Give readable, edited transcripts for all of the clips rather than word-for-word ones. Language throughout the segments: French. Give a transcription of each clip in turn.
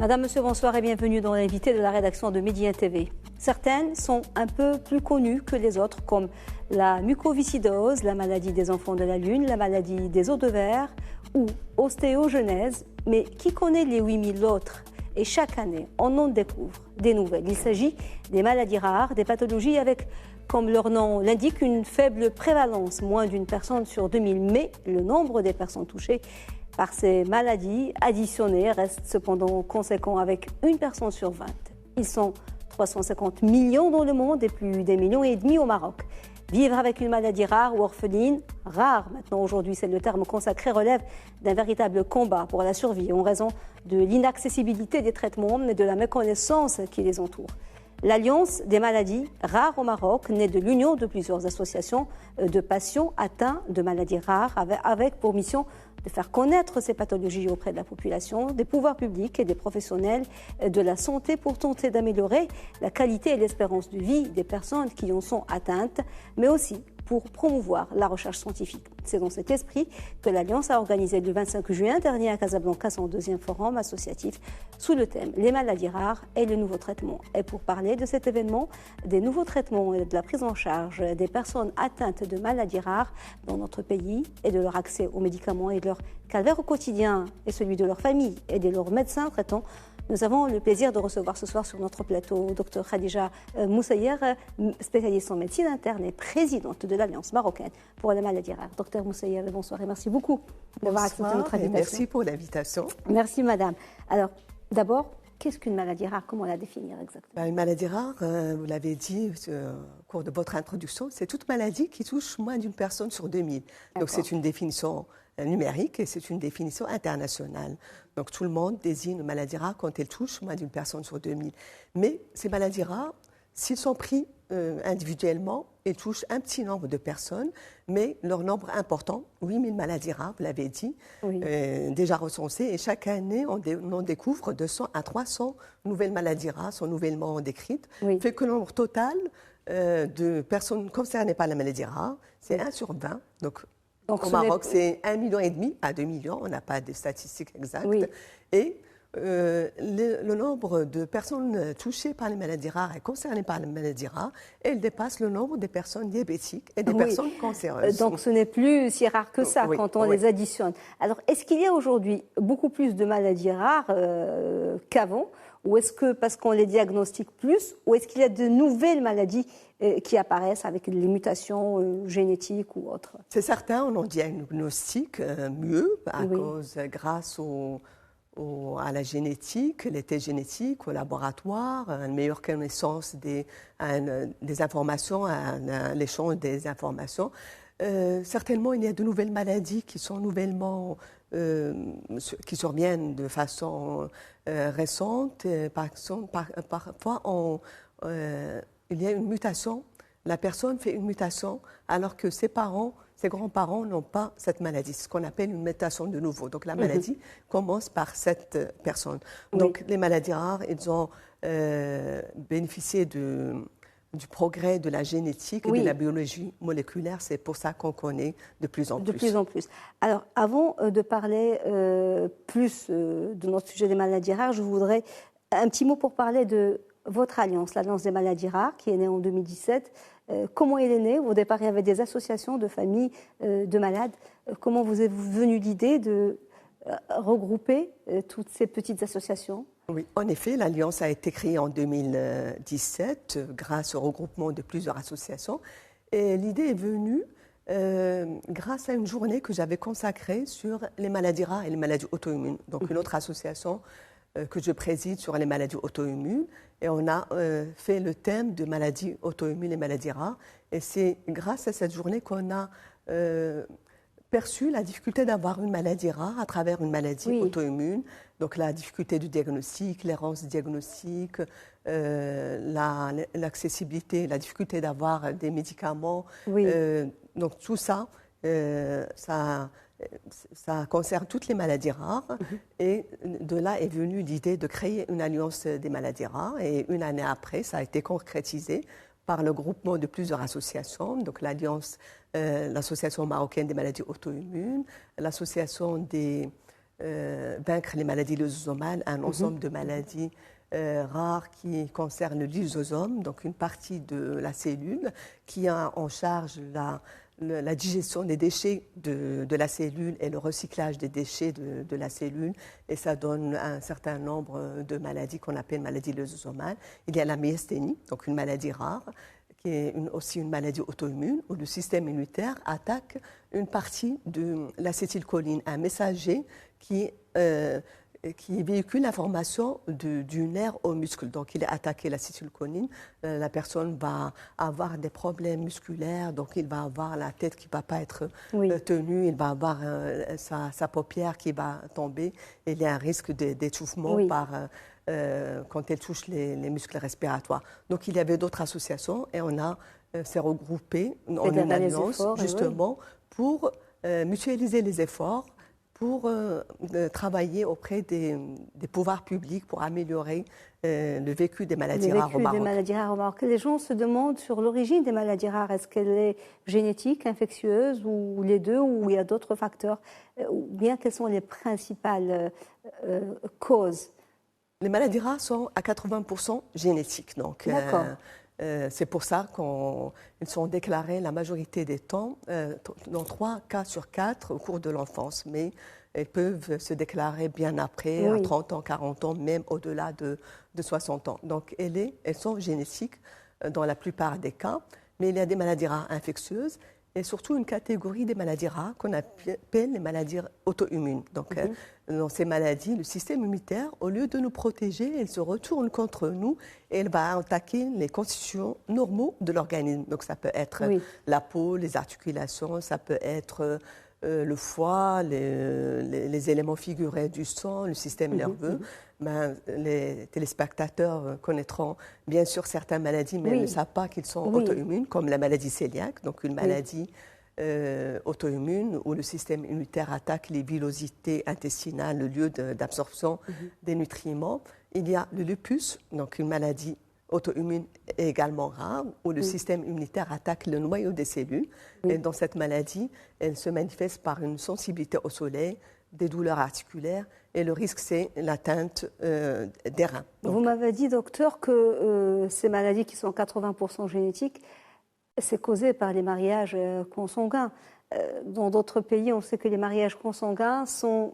Madame, Monsieur, bonsoir et bienvenue dans l'invité de la rédaction de Média TV. Certaines sont un peu plus connues que les autres, comme la mucoviscidose, la maladie des enfants de la Lune, la maladie des os de verre ou ostéogenèse. Mais qui connaît les 8000 autres? Et chaque année, on en découvre des nouvelles. Il s'agit des maladies rares, des pathologies avec, comme leur nom l'indique, une faible prévalence, moins d'une personne sur 2000. Mais le nombre des personnes touchées par ces maladies additionnées reste cependant conséquent avec une personne sur 20. Ils sont 350 millions dans le monde et plus d'1,5 million au Maroc. Vivre avec une maladie rare ou orpheline, rare maintenant aujourd'hui c'est le terme consacré, relève d'un véritable combat pour la survie en raison de l'inaccessibilité des traitements et de la méconnaissance qui les entoure. L'Alliance des maladies rares au Maroc naît de l'union de plusieurs associations de patients atteints de maladies rares avec pour mission de faire connaître ces pathologies auprès de la population, des pouvoirs publics et des professionnels de la santé pour tenter d'améliorer la qualité et l'espérance de vie des personnes qui en sont atteintes, mais aussi pour promouvoir la recherche scientifique. C'est dans cet esprit que l'Alliance a organisé le 25 juin dernier à Casablanca son deuxième forum associatif sous le thème « Les maladies rares et le nouveau traitement ». Et pour parler de cet événement, des nouveaux traitements et de la prise en charge des personnes atteintes de maladies rares dans notre pays et de leur accès aux médicaments et de leur calvaire au quotidien et celui de leur famille et de leurs médecins traitants, nous avons le plaisir de recevoir ce soir sur notre plateau Dr Khadija Moussayer, spécialiste en médecine interne et présidente de l'Alliance marocaine pour les maladies rares. Dr Moussayer, bonsoir et merci beaucoup d'avoir accepté notre invitation. Merci pour l'invitation. Merci madame. Alors d'abord, qu'est-ce qu'une maladie rare? Comment la définir exactement? Une maladie rare, vous l'avez dit au cours de votre introduction, c'est toute maladie qui touche moins d'une personne sur 2000. Donc c'est une définition numérique et c'est une définition internationale. Donc tout le monde désigne une maladie rare quand elle touche moins d'une personne sur 2000. Mais ces maladies rares, s'ils sont pris individuellement, ils touchent un petit nombre de personnes, mais leur nombre important, 8000 maladies rares, vous l'avez dit, oui. Déjà recensées. Et chaque année, on découvre 200 à 300 nouvelles maladies rares, sont nouvellement décrites. Oui. Fait que le nombre total de personnes concernées par la maladie rare, c'est 1 sur 20. Donc au Maroc, c'est 1,5 million à 2 millions, on n'a pas de statistiques exactes. Oui. Et le nombre de personnes touchées par les maladies rares et concernées par les maladies rares, elle dépasse le nombre des personnes diabétiques et des personnes cancéreuses. Donc ce n'est plus si rare que ça quand on les additionne. Alors est-ce qu'il y a aujourd'hui beaucoup plus de maladies rares qu'avant? Ou est-ce que parce qu'on les diagnostique plus, ou est-ce qu'il y a de nouvelles maladies qui apparaissent avec les mutations génétiques ou autres? C'est certain, on en diagnostique mieux grâce à la génétique, les tests génétiques, au laboratoire, à une meilleure connaissance des informations, à l'échange des informations. Certainement, il y a de nouvelles maladies qui sont nouvellement qui surviennent de façon récente. Parfois, il y a une mutation. La personne fait une mutation alors que ses grands-parents n'ont pas cette maladie. C'est ce qu'on appelle une mutation de nouveau. Donc la maladie commence par cette personne. Donc les maladies rares, ils ont bénéficié du progrès de la génétique et de la biologie moléculaire. C'est pour ça qu'on connaît de plus en plus. De plus en plus. Alors, avant de parler plus de notre sujet des maladies rares, je voudrais un petit mot pour parler de votre alliance, l'Alliance des maladies rares, qui est née en 2017. Comment elle est née? Au départ, il y avait des associations de familles de malades. Comment vous est venue l'idée de regrouper toutes ces petites associations? Oui, en effet, l'Alliance a été créée en 2017 grâce au regroupement de plusieurs associations. Et l'idée est venue grâce à une journée que j'avais consacrée sur les maladies rares et les maladies auto-immunes. Donc une autre association que je préside sur les maladies auto-immunes. Et on a fait le thème de maladies auto-immunes et maladies rares. Et c'est grâce à cette journée qu'on a perçu la difficulté d'avoir une maladie rare à travers une maladie auto-immune. Donc la difficulté du diagnostic, l'errance du diagnostic, l'accessibilité, la difficulté d'avoir des médicaments. Donc tout ça, ça concerne toutes les maladies rares. Et de là est venue l'idée de créer une alliance des maladies rares. Et une année après, ça a été concrétisé par le groupement de plusieurs associations, donc l'Alliance, l'Association marocaine des maladies auto-immunes, l'Association des vaincre les maladies lysosomales, un ensemble de maladies rares qui concernent le lysosome, donc une partie de la cellule qui a en charge la digestion des déchets de la cellule et le recyclage des déchets de la cellule. Et ça donne un certain nombre de maladies qu'on appelle maladies lysosomales. Il y a la myasthénie, donc une maladie rare, qui est aussi une maladie auto-immune où le système immunitaire attaque une partie de l'acétylcholine, un messager qui véhicule l'information du nerf au muscle. Donc, il est attaqué l'acétylcholine. La personne va avoir des problèmes musculaires, donc il va avoir la tête qui ne va pas être tenue, il va avoir sa paupière qui va tomber. Et il y a un risque d'étouffement quand elle touche les muscles respiratoires. Donc, il y avait d'autres associations et on s'est regroupé en une alliance justement pour mutualiser les efforts, pour travailler auprès des pouvoirs publics pour améliorer le vécu des maladies rares au Maroc. Des maladies rares au Maroc. Les gens se demandent sur l'origine des maladies rares. Est-ce qu'elle est génétique, infectieuse, ou les deux, ou il y a d'autres facteurs, ou bien quelles sont les principales causes? Les maladies rares sont à 80% génétiques. Donc, c'est pour ça qu'ils sont déclarés la majorité des temps dans 3 cas sur 4 au cours de l'enfance. Mais elles peuvent se déclarer bien après, à 30 ans, 40 ans, même au-delà de 60 ans. Donc, elles sont génétiques dans la plupart des cas. Mais il y a des maladies rares infectieuses et surtout une catégorie des maladies rares qu'on appelle les maladies auto-immunes. Donc, dans ces maladies, le système immunitaire, au lieu de nous protéger, elle se retourne contre nous et elle va attaquer les constituants normaux de l'organisme. Donc, ça peut être la peau, les articulations, ça peut être le foie, les éléments figurés du sang, le système nerveux. Les téléspectateurs connaîtront bien sûr certaines maladies, mais ils ne savent pas qu'ils sont auto-immunes, comme la maladie cœliaque, donc une maladie auto-immune où le système immunitaire attaque les villosités intestinales, le lieu d'absorption des nutriments. Il y a le lupus, donc une maladie auto-immune également rare, où le système immunitaire attaque le noyau des cellules. Et dans cette maladie, elle se manifeste par une sensibilité au soleil, des douleurs articulaires, et le risque, c'est l'atteinte des reins. Donc, vous m'avez dit, docteur, que ces maladies qui sont 80% génétiques, c'est causé par les mariages consanguins. Dans d'autres pays, on sait que les mariages consanguins sont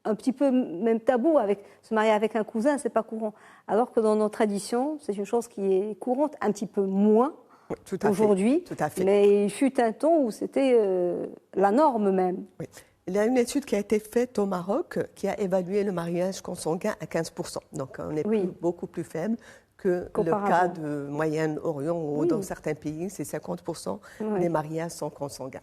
un petit peu même tabou. Se marier avec un cousin, c'est pas courant. Alors que dans nos traditions, c'est une chose qui est courante, un petit peu moins aujourd'hui. Mais il fut un temps où c'était la norme même. Oui. Il y a une étude qui a été faite au Maroc qui a évalué le mariage consanguin à 15%. Donc, on est beaucoup plus faible que le cas de Moyen-Orient ou dans certains pays, c'est 50% des mariages sont consanguins.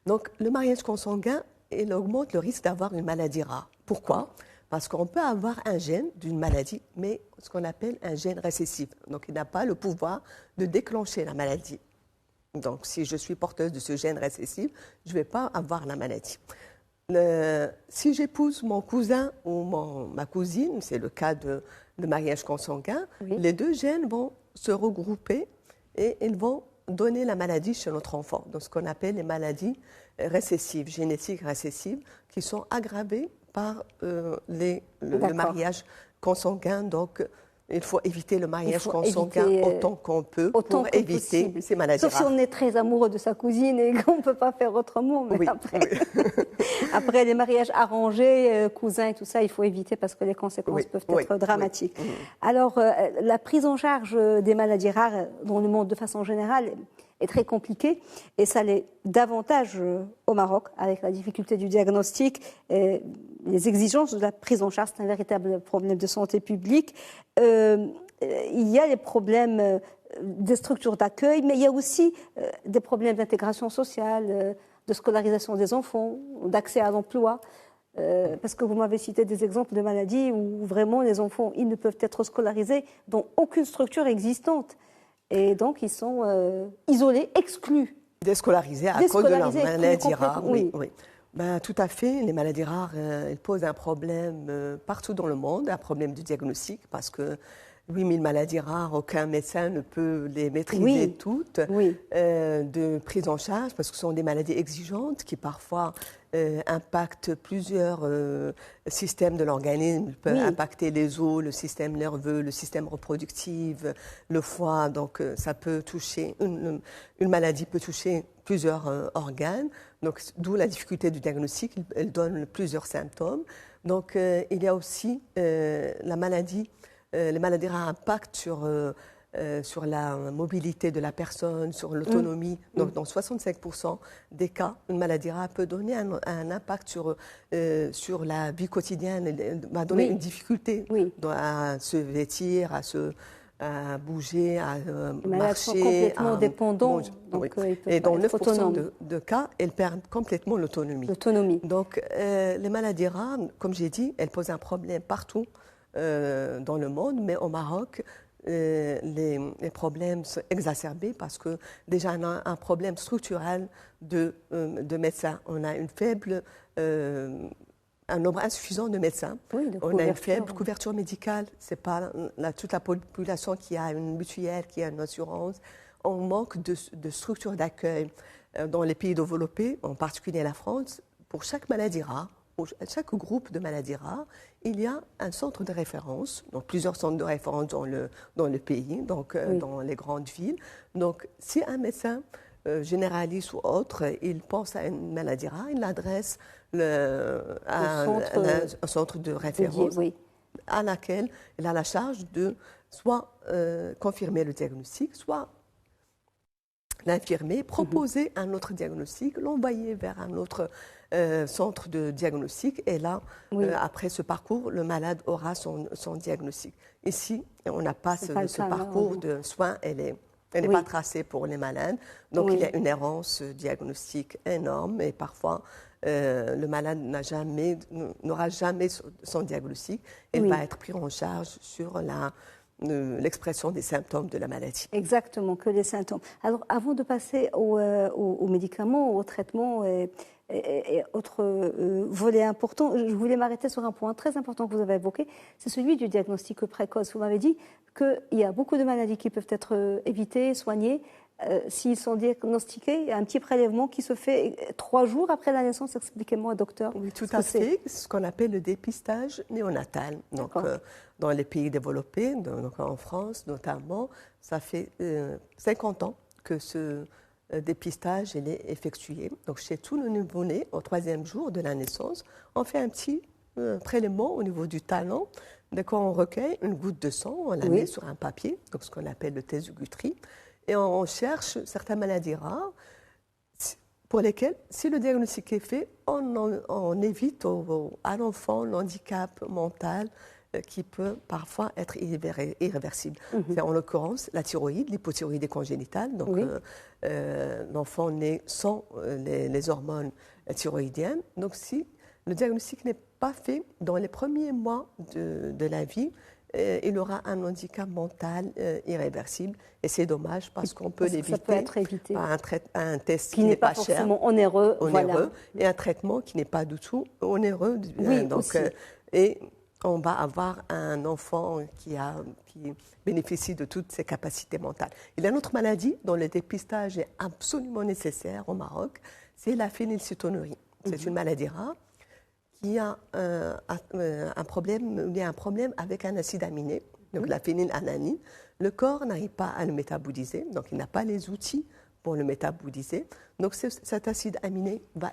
Donc, le mariage consanguin, il augmente le risque d'avoir une maladie rare. Pourquoi ? Parce qu'on peut avoir un gène d'une maladie, mais ce qu'on appelle un gène récessif. Donc, il n'a pas le pouvoir de déclencher la maladie. Donc, si je suis porteuse de ce gène récessif, je ne vais pas avoir la maladie. Si j'épouse mon cousin ou ma cousine, c'est le cas de mariage consanguin, les deux gènes vont se regrouper et ils vont donner la maladie chez notre enfant. Donc, ce qu'on appelle les maladies récessives, génétiques récessives, qui sont aggravées par le mariage consanguin. Donc, il faut éviter le mariage consanguin autant qu'on peut pour éviter ces maladies rares. Sauf si on est très amoureux de sa cousine et qu'on ne peut pas faire autrement. Mais après les mariages arrangés, cousins et tout ça, il faut éviter parce que les conséquences peuvent être dramatiques. Alors, la prise en charge des maladies rares dans le monde de façon générale est très compliquée et ça l'est davantage au Maroc avec la difficulté du diagnostic et les exigences de la prise en charge. C'est un véritable problème de santé publique. Il y a les problèmes des structures d'accueil, mais il y a aussi des problèmes d'intégration sociale, de scolarisation des enfants, d'accès à l'emploi. Parce que vous m'avez cité des exemples de maladies où vraiment les enfants, ils ne peuvent être scolarisés dans aucune structure existante. Et donc, ils sont isolés, exclus. Déscolarisés à cause de leurs maladies rares. Oui. Ben, tout à fait. Les maladies rares, elles posent un problème partout dans le monde, un problème de diagnostic, parce que 8000 maladies rares, aucun médecin ne peut les maîtriser toutes, de prise en charge, parce que ce sont des maladies exigeantes qui parfois impactent plusieurs systèmes de l'organisme, peuvent impacter les os, le système nerveux, le système reproductif, le foie. Donc ça peut toucher, une maladie peut toucher plusieurs organes. Donc d'où la difficulté du diagnostic, elle donne plusieurs symptômes. Donc il y a aussi la maladie. Les maladies rares impactent sur la mobilité de la personne, sur l'autonomie. Donc, dans 65% des cas, une maladie rare peut donner un impact sur la vie quotidienne, va donner une difficulté à se vêtir, à bouger, à marcher. Les malades sont complètement dépendants. Et dans 9% de cas, elles perdent complètement l'autonomie. Donc, les maladies rares, comme j'ai dit, elles posent un problème partout dans le monde, mais au Maroc, les problèmes sont exacerbés parce que déjà on a un problème structurel de médecins. On a un nombre insuffisant de médecins. On a une faible couverture médicale. C'est pas toute la population qui a une mutuelle, qui a une assurance. On manque de structures d'accueil dans les pays développés, en particulier la France. Pour chaque maladie rare, pour chaque groupe de maladies rares, il y a un centre de référence, donc plusieurs centres de référence dans le pays, donc dans les grandes villes. Donc, si un médecin généraliste ou autre, il pense à une maladie rare, il l'adresse à un centre de référence à laquelle il a la charge de soit confirmer le diagnostic, soit l'infirmer, proposer un autre diagnostic, l'envoyer vers un autre centre de diagnostic. Et là, après ce parcours, le malade aura son diagnostic. Ici, on n'a pas ce parcours de soins, elle n'est pas tracée pour les malades. Donc, il y a une errance diagnostique énorme et parfois, le malade n'aura jamais son diagnostic. Il va être pris en charge sur l'expression des symptômes de la maladie. Exactement, que les symptômes. Alors, avant de passer aux médicaments, aux traitements et autres volets importants, je voulais m'arrêter sur un point très important que vous avez évoqué, c'est celui du diagnostic précoce. Vous m'avez dit qu'il y a beaucoup de maladies qui peuvent être évitées, soignées, s'ils sont diagnostiqués. Il y a un petit prélèvement qui se fait 3 jours après la naissance. Expliquez-moi, docteur. Oui, tout à fait. C'est ce qu'on appelle le dépistage néonatal. Donc, dans les pays développés, donc en France notamment, ça fait 50 ans que ce dépistage est effectué. Donc, chez tous nos nouveau-nés, au 3e jour de la naissance, on fait un petit prélèvement au niveau du talon. Donc, on recueille une goutte de sang, on la met sur un papier, donc ce qu'on appelle le test de Guthrie. Et on cherche certaines maladies rares pour lesquelles, si le diagnostic est fait, on évite à l'enfant l'handicap mental qui peut parfois être irréversible. C'est en l'occurrence la thyroïde, l'hypothyroïdie congénitale. Donc l'enfant naît sans les hormones thyroïdiennes. Donc si le diagnostic n'est pas fait dans les premiers mois de la vie, il aura un handicap mental irréversible. Et c'est dommage parce qu'on peut l'éviter. Ça peut être évité. Par un test qui n'est pas cher, forcément onéreux. Et un traitement qui n'est pas du tout onéreux. Et on va avoir un enfant qui bénéficie de toutes ses capacités mentales. Il y a une autre maladie dont le dépistage est absolument nécessaire au Maroc, c'est la phénylcétonurie. C'est une maladie rare qui a un problème avec un acide aminé, donc la phénylalanine. Le corps n'arrive pas à le métaboliser, donc il n'a pas les outils pour le métaboliser. Donc cet acide aminé va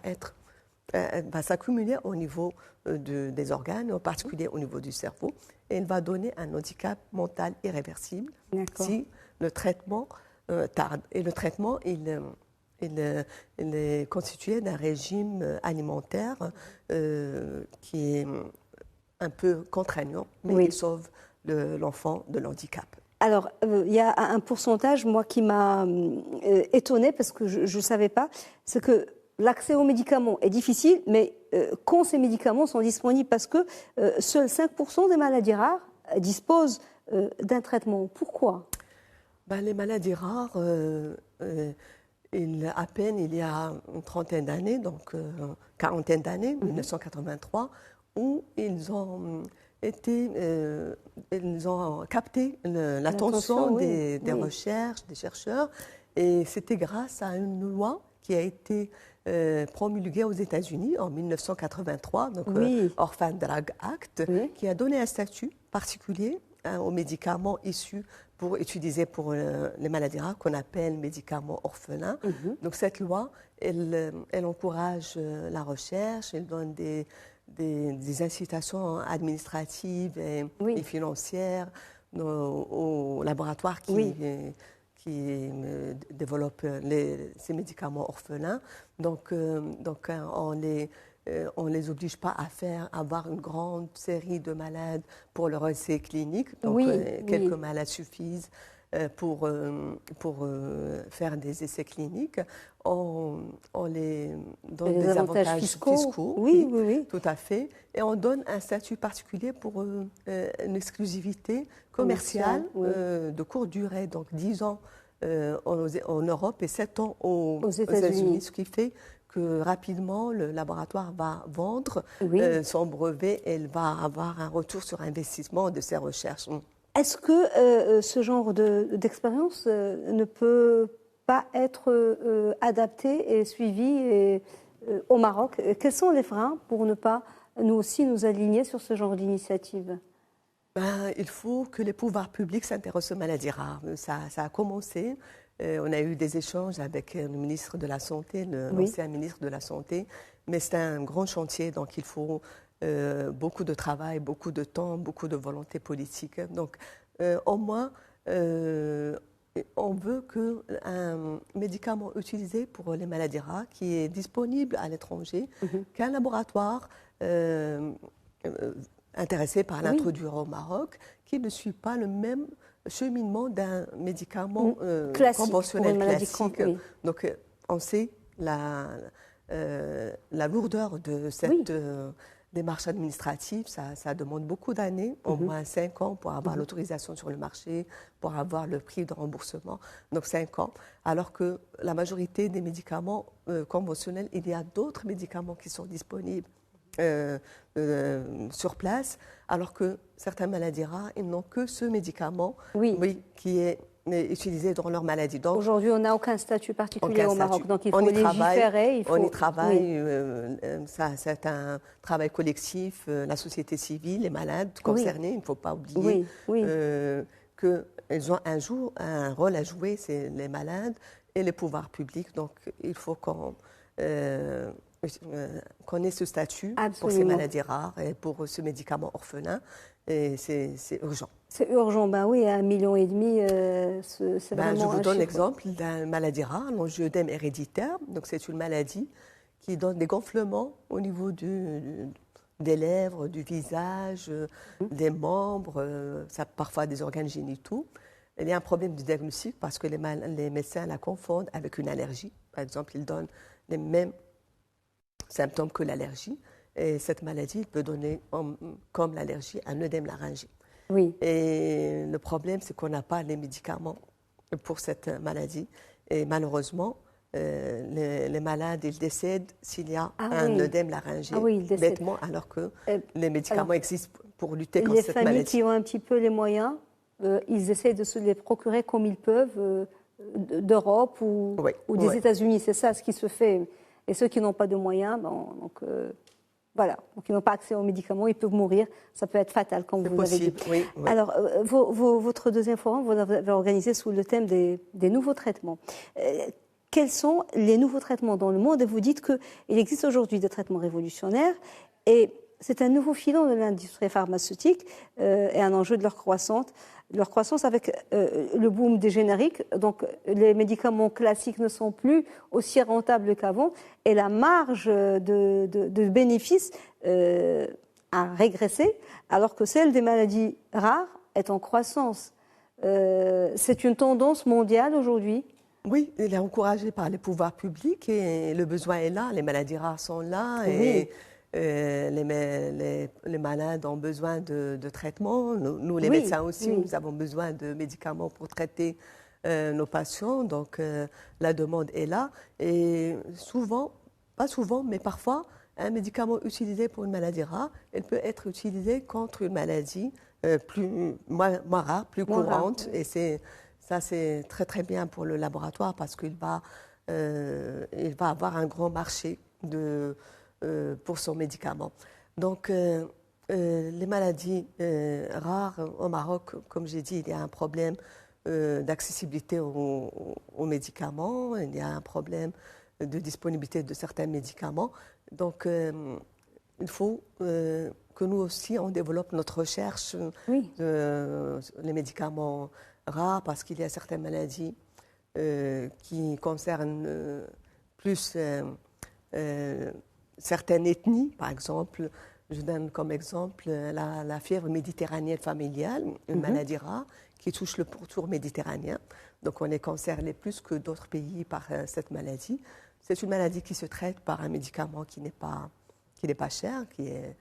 s'accumuler au niveau des organes, en particulier au niveau du cerveau, et il va donner un handicap mental irréversible si le traitement tarde. Et le traitement, il est constitué d'un régime alimentaire qui est un peu contraignant, mais il sauve l'enfant de l'handicap. Alors, il y a un pourcentage, moi, qui m'a étonnée, parce que je ne savais pas, c'est que l'accès aux médicaments est difficile, mais quand ces médicaments sont disponibles, parce que seuls 5% des maladies rares disposent d'un traitement. Pourquoi ? Les maladies rares, il y a une trentaine d'années, donc quarantaine d'années, 1983, où ils ont ils ont capté l'attention des recherches, des chercheurs, et c'était grâce à une loi qui a été promulguée aux États-Unis en 1983, donc Orphan Drug Act, qui a donné un statut particulier aux médicaments issus utilisés pour les maladies rares, qu'on appelle médicaments orphelins. Donc cette loi, elle encourage la recherche, elle donne des incitations administratives et financières aux laboratoires qui développent ces médicaments orphelins. Donc on les oblige pas à avoir une grande série de malades pour leur essai clinique. Donc quelques malades suffisent pour faire des essais cliniques. On les donne des avantages fiscaux. Oui, tout à fait. Et on donne un statut particulier pour une exclusivité commerciale de courte durée, donc 10 ans en Europe et 7 ans aux États-Unis, ce qui fait que rapidement le laboratoire va vendre son brevet et il va avoir un retour sur investissement de ses recherches. Est-ce que ce genre d'expérience ne peut pas être adapté et suivi au Maroc? Quels sont les freins pour ne pas nous aussi nous aligner sur ce genre d'initiative? Il faut que les pouvoirs publics s'intéressent aux maladies rares. Ça a commencé. On a eu des échanges avec le ministre de la Santé, l'ancien ministre de la Santé, mais c'est un grand chantier, donc il faut beaucoup de travail, beaucoup de temps, beaucoup de volonté politique. Donc, au moins, on veut qu'un médicament utilisé pour les maladies rares, qui est disponible à l'étranger, qu'un laboratoire intéressé par l'introduire au Maroc, qui ne suit pas le même cheminement d'un médicament conventionnel classique. Donc, on sait la lourdeur de cette démarche administrative. Ça demande beaucoup d'années, au moins 5 ans pour avoir l'autorisation sur le marché, pour avoir le prix de remboursement. Donc 5 ans. Alors que la majorité des médicaments conventionnels, il y a d'autres médicaments qui sont disponibles sur place, alors que certaines maladies rares, ils n'ont que ce médicament qui est utilisé dans leur maladie. Aujourd'hui, on n'a aucun statut particulier au Maroc, donc il faut légiférer. On y travaille, c'est un travail collectif, la société civile, les malades concernés, il ne faut pas oublier qu'ils ont un rôle à jouer, c'est les malades et les pouvoirs publics, donc il faut qu'on ait ce statut pour ces maladies rares et pour ce médicament orphelin. Et c'est urgent. C'est urgent, ben oui, 1,5 million, c'est vraiment je vous donne l'exemple d'une maladie rare, l'angioëdème héréditaire. Donc c'est une maladie qui donne des gonflements au niveau des lèvres, du visage, des membres, parfois des organes génitaux. Il y a un problème de diagnostic parce que les médecins la confondent avec une allergie. Par exemple, ils donnent les mêmes symptômes que l'allergie. Et cette maladie peut donner, comme l'allergie, un œdème laryngé. Et le problème, c'est qu'on n'a pas les médicaments pour cette maladie. Et malheureusement, les malades, ils décèdent s'il y a un œdème laryngé, bêtement, alors que les médicaments existent pour lutter contre cette maladie. Les familles qui ont un petit peu les moyens, ils essaient de se les procurer comme ils peuvent d'Europe ou des États-Unis. C'est ça ce qui se fait. Et ceux qui n'ont pas de moyens, voilà, donc ils n'ont pas accès aux médicaments, ils peuvent mourir, ça peut être fatal, comme vous l'avez dit. Alors, votre deuxième forum, vous l'avez organisé sous le thème des nouveaux traitements. Quels sont les nouveaux traitements dans le monde? Et vous dites qu'il existe aujourd'hui des traitements révolutionnaires et c'est un nouveau filon de l'industrie pharmaceutique et un enjeu de leur croissance avec le boom des génériques. Donc, les médicaments classiques ne sont plus aussi rentables qu'avant et la marge de bénéfice a régressé, alors que celle des maladies rares est en croissance. C'est une tendance mondiale aujourd'hui. Oui, il est encouragé par les pouvoirs publics et le besoin est là, les maladies rares sont là et les malades ont besoin de traitements. Nous, les médecins aussi, nous avons besoin de médicaments pour traiter nos patients. Donc, la demande est là. Et souvent, pas souvent, mais parfois, un médicament utilisé pour une maladie rare, il peut être utilisé contre une maladie moins rare, plus courante. Et ça, c'est très, très bien pour le laboratoire parce qu'il va avoir un grand marché pour son médicament. Donc, les maladies rares au Maroc, comme j'ai dit, il y a un problème d'accessibilité aux médicaments, il y a un problème de disponibilité de certains médicaments. Donc, il faut que nous aussi, on développe notre recherche les médicaments rares parce qu'il y a certaines maladies qui concernent plus certaines ethnies. Par exemple, je donne comme exemple la fièvre méditerranéenne familiale, une maladie rare qui touche le pourtour méditerranéen. Donc, on est concerné plus que d'autres pays par cette maladie. C'est une maladie qui se traite par un médicament qui n'est pas cher, qui est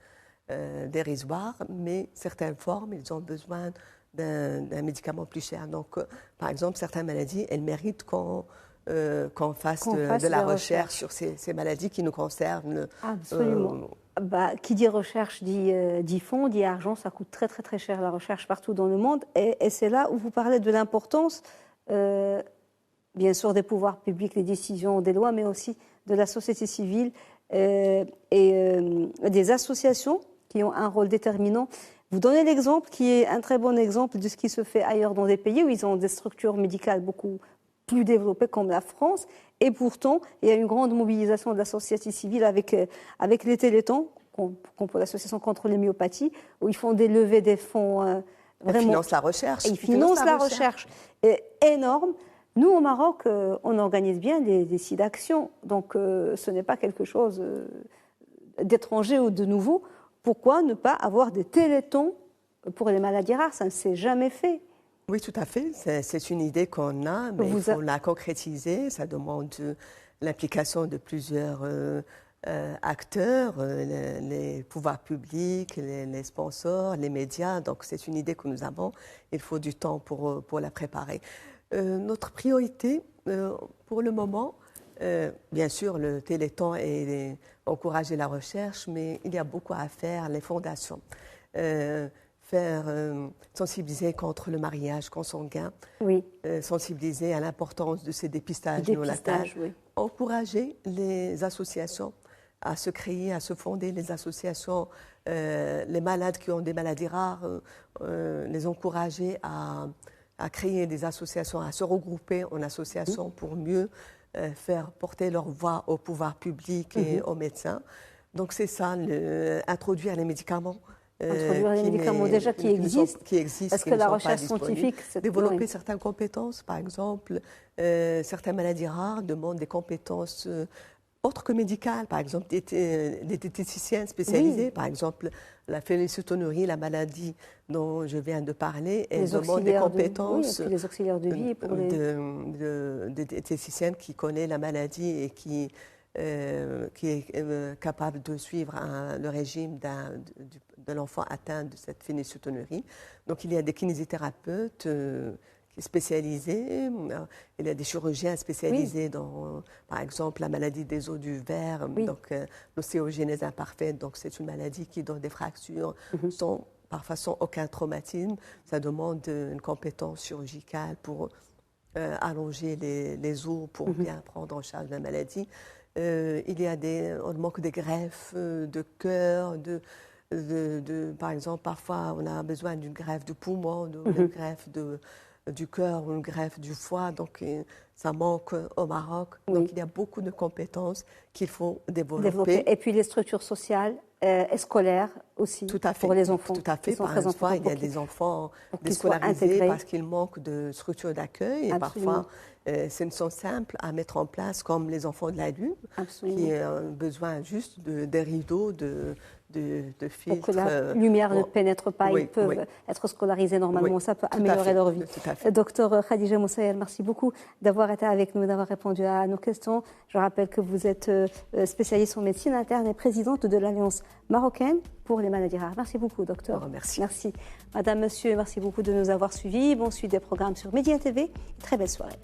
dérisoire, mais certaines formes, ils ont besoin d'un médicament plus cher. Donc, par exemple, certaines maladies, elles méritent qu'on fasse de la recherche sur ces maladies qui nous concernent. Absolument. Qui dit recherche dit fonds, dit argent, ça coûte très très très cher la recherche partout dans le monde. Et c'est là où vous parlez de l'importance, bien sûr, des pouvoirs publics, les décisions, des lois, mais aussi de la société civile et des associations qui ont un rôle déterminant. Vous donnez l'exemple qui est un très bon exemple de ce qui se fait ailleurs dans des pays où ils ont des structures médicales beaucoup plus développées comme la France. Et pourtant, il y a une grande mobilisation de la société civile avec les Téléthons, l'association contre les myopathies, où ils font des levées des fonds vraiment. Ils financent la recherche. Ils financent la recherche énorme. Nous, au Maroc, on organise bien des sites d'action. Donc, ce n'est pas quelque chose d'étranger ou de nouveau. Pourquoi ne pas avoir des télétons pour les maladies rares? Ça ne s'est jamais fait. Oui, tout à fait. C'est une idée qu'on a, mais il faut la concrétiser. Ça demande l'implication de plusieurs acteurs, les pouvoirs publics, les sponsors, les médias. Donc, c'est une idée que nous avons. Il faut du temps pour la préparer. Notre priorité, pour le moment, bien sûr, le Téléthon est encourager la recherche, mais il y a beaucoup à faire, les fondations. Sensibiliser contre le mariage consanguin, sensibiliser à l'importance de ces dépistages néonatals, encourager les associations à se créer, à se fonder, les associations, les malades qui ont des maladies rares, les encourager à créer des associations, à se regrouper en associations pour mieux faire porter leur voix au pouvoir public et aux médecins. Donc c'est ça, introduire les médicaments. Introduire les médicaments déjà qui existent. Parce que la recherche scientifique, c'est développer certaines compétences, par exemple, certaines maladies rares demandent des compétences autres que médicales, par exemple des diététiciennes spécialisées, par exemple la phénylcétonurie, la maladie dont je viens de parler, elle demande des compétences les auxiliaires de vie pour de diététiciennes qui connaissent la maladie et qui est capable de suivre le régime de l'enfant atteint de cette phénylcétonurie. Donc il y a des kinésithérapeutes spécialisés, il y a des chirurgiens spécialisés dans, par exemple, la maladie des os du verre, donc l'ostéogenèse imparfaite. Donc c'est une maladie qui donne des fractures parfois sans aucun traumatisme. Ça demande une compétence chirurgicale pour allonger les os pour bien prendre en charge la maladie. On manque des greffes de cœur, par exemple, parfois on a besoin d'une greffe du poumon, d'une greffe du cœur ou une greffe du foie, donc ça manque au Maroc. Donc il y a beaucoup de compétences qu'il faut développer. Et puis les structures sociales et scolaires aussi, pour les enfants. Tout à fait. Parfois, il y a des enfants déscolarisés parce qu'il manque de structures d'accueil. Et parfois, ce sont simples à mettre en place, comme les enfants de la Lune, qui ont besoin juste des rideaux, de filtres. Pour que la lumière ne pénètre pas, ils peuvent être scolarisés normalement. Ça peut améliorer leur vie. Docteur Khadija Moussaïel, merci beaucoup d'avoir été avec nous, d'avoir répondu à nos questions. Je rappelle que vous êtes spécialiste en médecine interne et présidente de l'Alliance marocaine pour les maladies rares. Merci beaucoup, docteur. Oh, merci. Merci. Madame, monsieur, merci beaucoup de nous avoir suivis. Bon suite des programmes sur Média TV. Très belle soirée.